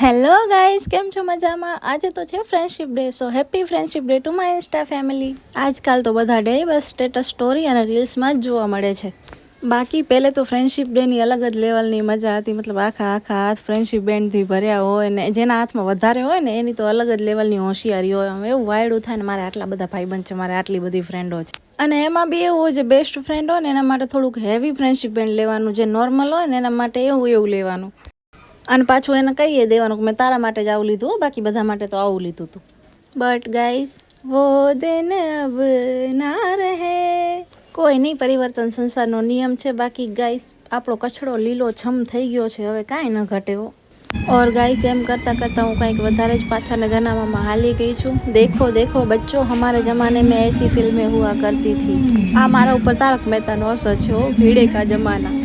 Hello guys, કેમ છો? મજામાં? આજે તો છે friendship day, so happy friendship day to my Insta family. આજકાલ તો બધા ડે બસ સ્ટેટસ સ્ટોરી અને રીલ્સમાં જ જોવા મળે છે. બાકી પહેલે તો ફ્રેન્ડશિપ ડેની અલગ જ લેવલની મજા હતી. મતલબ આખા હાથ ફ્રેન્ડશિપ બેન્ડથી ભર્યા હોય ને જેના હાથમાં વધારે હોય ને એની તો અલગ જ લેવલની હોશિયારી હોય. એવું વાયડું થાય ને મારે આટલા બધા ભાઈબંધ છે, મારે આટલી બધી ફ્રેન્ડો છે. અને એમાં બી એવું હોય, જે બેસ્ટ ફ્રેન્ડ હોય ને એના માટે થોડુંક હેવી ફ્રેન્ડશિપ બેન્ડ લેવાનું, જે નોર્મલ હોય ને એના માટે એવું લેવાનું. અને પાછું એને કહીએ દેવાનું કે મેં તારા માટે જ આવું લીધું, બાકી બધા માટે તો આવું લીધું હતું. બટ ગાઈઝ, વો દિન અબ ના રહે. કોઈ નહીં, પરિવર્તન સંસારનો નિયમ છે. બાકી ગાઈઝ, આપણો કચડો લીલો છમ થઈ ગયો છે, હવે કાંઈ ન ઘટે હો. ઓર ગાઈઝ, એમ કરતાં કરતાં હું કંઈક વધારે જ પાછળના જમાનામાં હાલી ગઈ છું. દેખો દેખો બચ્ચો, હમારે જમાને મેં એસી ફિલ્મેं હુઆ કરતી थी. આ મારા ઉપર તારક મહેતાનો અસર છે હો, ભીડે કા જમાના.